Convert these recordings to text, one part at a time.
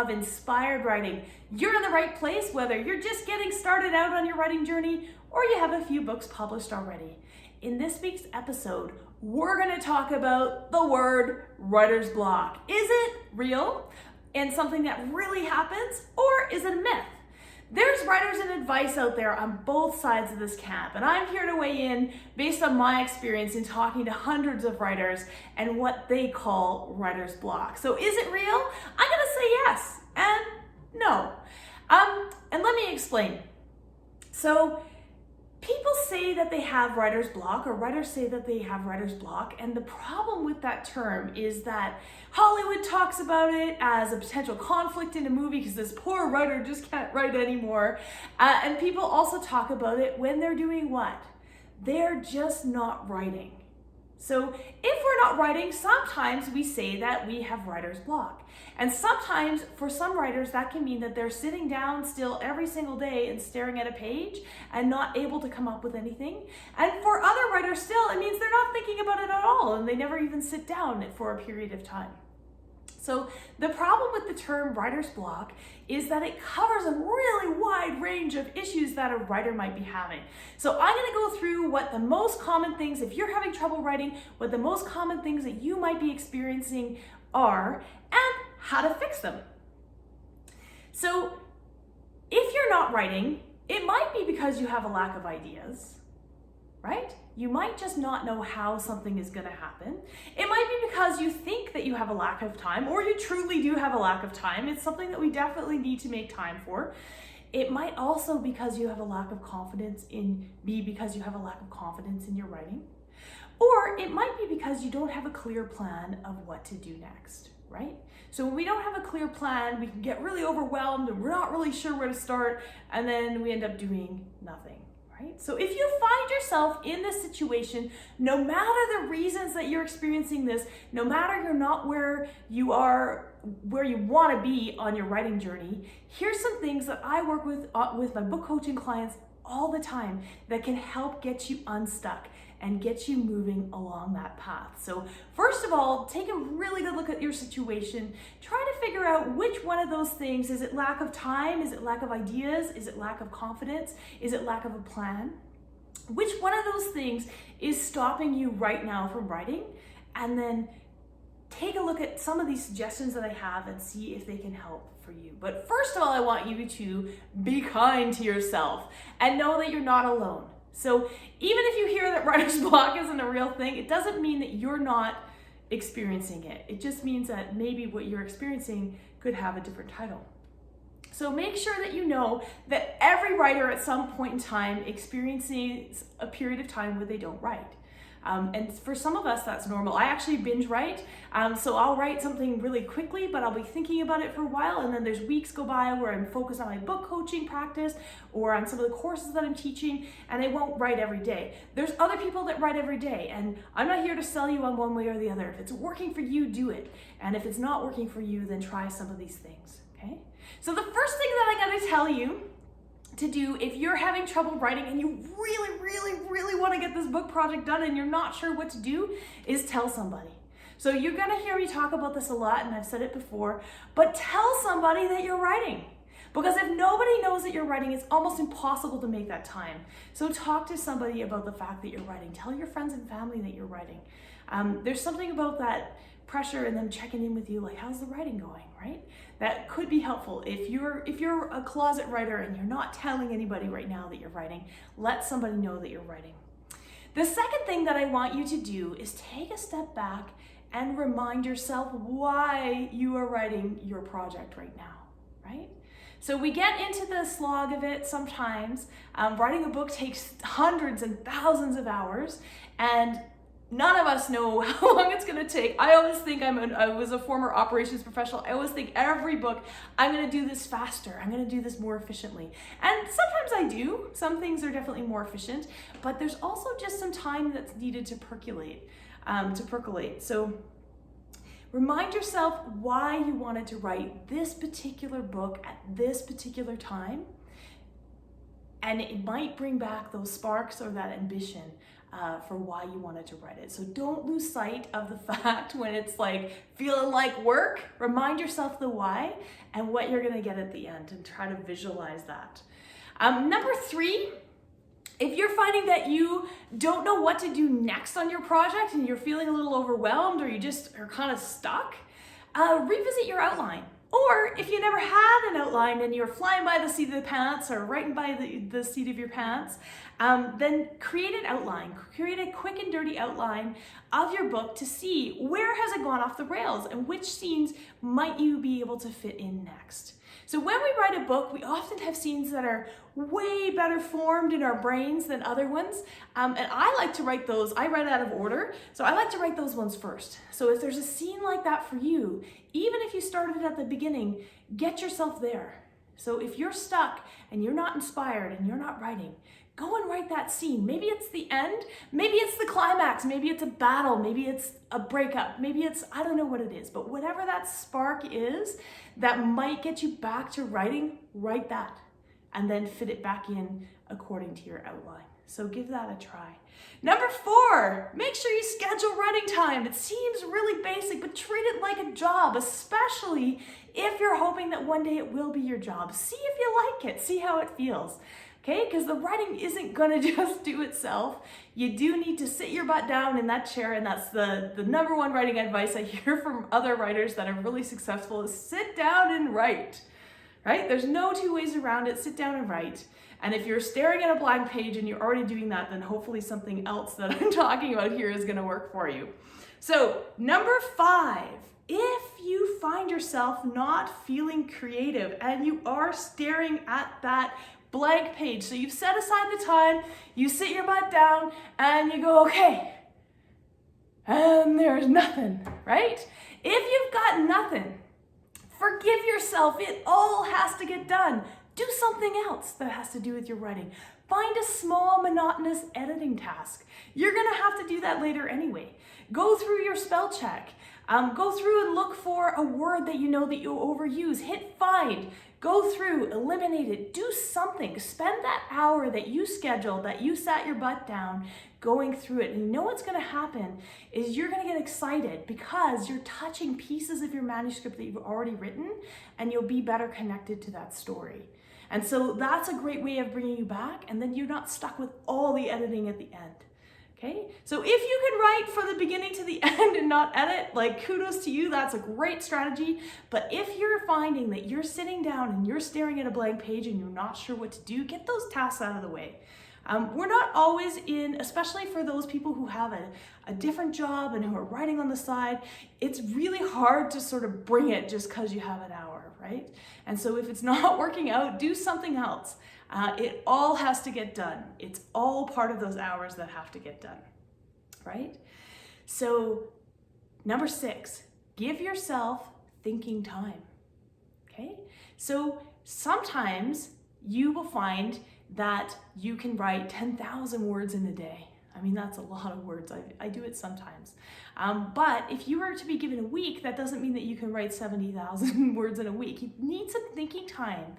of inspired writing. You're in the right place, whether you're just getting started out on your writing journey or you have a few books published already. In this week's episode, we're going to talk about the word writer's block. Is it real and something that really happens, or is it a myth? There's writers and advice out there on both sides of this camp, and I'm here to weigh in based on my experience in talking to hundreds of writers and what they call writer's block. So is it real? I'm gonna say yes and no. And let me explain. So people say that they have writer's block, or writers say that they have writer's block, and the problem with that term is that Hollywood talks about it as a potential conflict in a movie because this poor writer just can't write anymore. And people also talk about it when they're doing what? They're just not writing. So if we're not writing, sometimes we say that we have writer's block. And sometimes for some writers, that can mean that they're sitting down still every single day and staring at a page and not able to come up with anything. And for other writers still, it means they're not thinking about it at all and they never even sit down for a period of time. So the problem with the term writer's block is that it covers a really wide range of issues that a writer might be having. So I'm going to go through what the most common things, if you're having trouble writing, what the most common things that you might be experiencing are and how to fix them. So if you're not writing, it might be because you have a lack of ideas, right? You might just not know how something is going to happen. It might be because you think that you have a lack of time, or you truly do have a lack of time. It's something that we definitely need to make time for. It might also because you have a lack of confidence because you have a lack of confidence in your writing. Or it might be because you don't have a clear plan of what to do next, right? So when we don't have a clear plan, we can get really overwhelmed and we're not really sure where to start, and then we end up doing nothing. Right? So if you find yourself in this situation, no matter the reasons that you're experiencing this, no matter you're not where you want to be on your writing journey, here's some things that I work with my book coaching clients all the time that can help get you unstuck and get you moving along that path. So first of all, take a really good look at your situation. Try to figure out which one of those things. Is it lack of time? Is it lack of ideas? Is it lack of confidence? Is it lack of a plan? Which one of those things is stopping you right now from writing? And then take a look at some of these suggestions that I have and see if they can help for you. But first of all, I want you to be kind to yourself and know that you're not alone. So even if you hear that writer's block isn't a real thing, it doesn't mean that you're not experiencing it. It just means that maybe what you're experiencing could have a different title. So make sure that you know that every writer at some point in time experiences a period of time where they don't write. And for some of us, that's normal. I actually binge write, so I'll write something really quickly, but I'll be thinking about it for a while, and then there's weeks go by where I'm focused on my book coaching practice or on some of the courses that I'm teaching, and I won't write every day. There's other people that write every day, and I'm not here to sell you on one way or the other. If it's working for you, do it. And if it's not working for you, then try some of these things, okay? So the first thing that I'm gonna tell you to do if you're having trouble writing and you really want to get this book project done and you're not sure what to do is tell somebody. So you're going to hear me talk about this a lot, and I've said it before, but tell somebody that you're writing. Because if nobody knows that you're writing, it's almost impossible to make that time. So talk to somebody about the fact that you're writing. Tell your friends and family that you're writing. There's something about that pressure and them checking in with you, like, how's the writing going, right? That could be helpful. If you're a closet writer and you're not telling anybody right now that you're writing, let somebody know that you're writing. The second thing that I want you to do is take a step back and remind yourself why you are writing your project right now, right? So we get into the slog of it sometimes. Writing a book takes hundreds and thousands of hours, and none of us know how long it's going to take. I always think I was a former operations professional. I always think every book, I'm going to do this faster. I'm going to do this more efficiently. And sometimes I do. Some things are definitely more efficient, but there's also just some time that's needed to percolate. So remind yourself why you wanted to write this particular book at this particular time. And it might bring back those sparks or that ambition for why you wanted to write it. So don't lose sight of the fact when it's like feeling like work. Remind yourself the why and what you're going to get at the end, and try to visualize that. Number 3, if you're finding that you don't know what to do next on your project and you're feeling a little overwhelmed, or you just are kind of stuck, revisit your outline. Or if you never had an outline and you're flying by the seat of the pants, or writing by the seat of your pants, then create an outline. Create a quick and dirty outline of your book to see where has it gone off the rails and which scenes might you be able to fit in next. So when we write a book, we often have scenes that are way better formed in our brains than other ones. And I like to write those, I write out of order, so I like to write those ones first. So if there's a scene like that for you, even if you started it at the beginning, get yourself there. So if you're stuck and you're not inspired and you're not writing, go and write that scene. Maybe it's the end, maybe it's the climax, maybe it's a battle, maybe it's a breakup, maybe it's, I don't know what it is, but whatever that spark is that might get you back to writing, write that, and then fit it back in according to your outline. So give that a try. Number 4, make sure you schedule writing time. It seems really basic, but treat it like a job, especially if you're hoping that one day it will be your job. See if you like it, see how it feels. Okay, because the writing isn't gonna just do itself. You do need to sit your butt down in that chair, and that's the number 1 writing advice I hear from other writers that are really successful is sit down and write, right? There's no 2 ways around it, sit down and write. And if you're staring at a blank page and you're already doing that, then hopefully something else that I'm talking about here is gonna work for you. So number 5, if you find yourself not feeling creative and you are staring at that blank page, so you've set aside the time, you sit your butt down and you go, okay, and there's nothing, right? If you've got nothing, forgive yourself. It all has to get done. Do something else that has to do with your writing. Find a small, monotonous editing task. You're gonna have to do that later anyway. Go through your spell check. Go through and look for a word that you know that you'll overuse. Hit find. Go through, eliminate it, do something. Spend that hour that you scheduled, that you sat your butt down going through it. And you know what's gonna happen is you're gonna get excited because you're touching pieces of your manuscript that you've already written, and you'll be better connected to that story. And so that's a great way of bringing you back, and then you're not stuck with all the editing at the end. Okay, so if you can write from the beginning to the end and not edit, like kudos to you, that's a great strategy. But if you're finding that you're sitting down and you're staring at a blank page and you're not sure what to do, get those tasks out of the way. We're not always in, especially for those people who have a different job and who are writing on the side, it's really hard to sort of bring it just because you have an hour, right? And so if it's not working out, do something else. It all has to get done. It's all part of those hours that have to get done, right? So number 6, give yourself thinking time, okay? So sometimes you will find that you can write 10,000 words in a day. I mean, that's a lot of words. I do it sometimes. But if you were to be given a week, that doesn't mean that you can write 70,000 words in a week. You need some thinking time.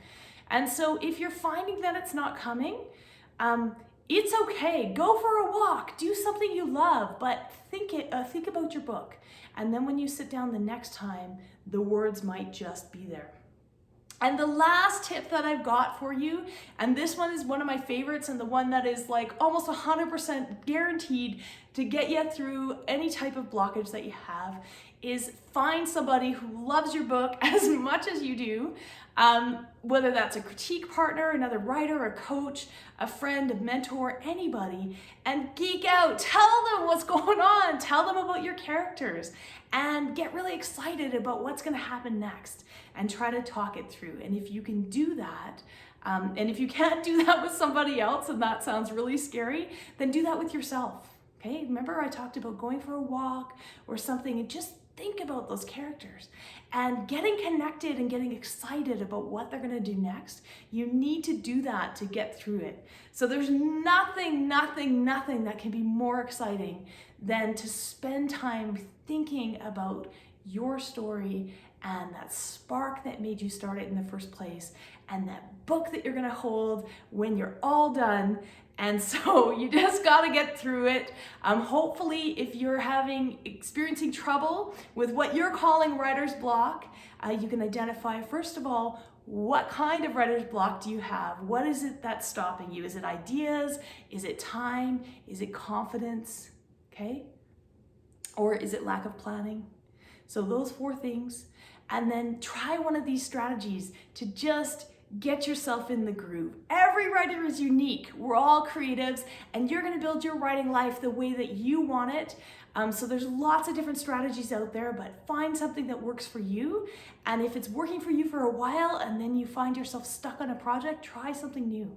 And so if you're finding that it's not coming, it's okay. Go for a walk, do something you love, but think about your book. And then when you sit down the next time, the words might just be there. And the last tip that I've got for you, and this one is one of my favorites and the one that is like almost 100% guaranteed to get you through any type of blockage that you have, is find somebody who loves your book as much as you do, whether that's a critique partner, another writer, a coach, a friend, a mentor, anybody, and geek out. Tell them what's going on. Tell them about your characters and get really excited about what's going to happen next and try to talk it through. And if you can do that, and if you can't do that with somebody else and that sounds really scary, then do that with yourself. Okay, remember I talked about going for a walk or something, and just think about those characters and getting connected and getting excited about what they're gonna do next. You need to do that to get through it. So there's nothing that can be more exciting than to spend time thinking about your story and that spark that made you start it in the first place, and that book that you're gonna hold when you're all done. And so you just gotta get through it. Hopefully, if you're experiencing trouble with what you're calling writer's block, you can identify, first of all, what kind of writer's block do you have? What is it that's stopping you? Is it ideas? Is it time? Is it confidence? Okay? Or is it lack of planning? So those 4 things. And then try one of these strategies to just get yourself in the groove. Every writer is unique. We're all creatives, and you're gonna build your writing life the way that you want it. So there's lots of different strategies out there, but find something that works for you. And if it's working for you for a while and then you find yourself stuck on a project, try something new.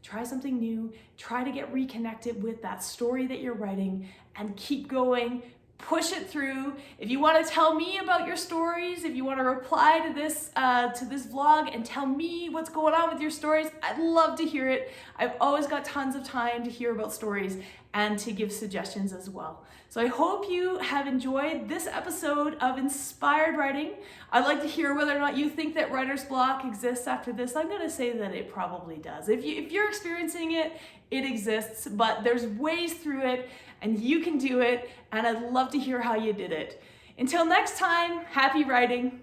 Try something new. Try to get reconnected with that story that you're writing and keep going. Push it through. If you want to tell me about your stories, if you want to reply to this vlog and tell me what's going on with your stories, I'd love to hear it. I've always got tons of time to hear about stories and to give suggestions as well. So I hope you have enjoyed this episode of Inspired Writing. I'd like to hear whether or not you think that writer's block exists after this. I'm going to say that it probably does. If you're experiencing it, it exists, but there's ways through it and you can do it, and I'd love to hear how you did it. Until next time, happy writing.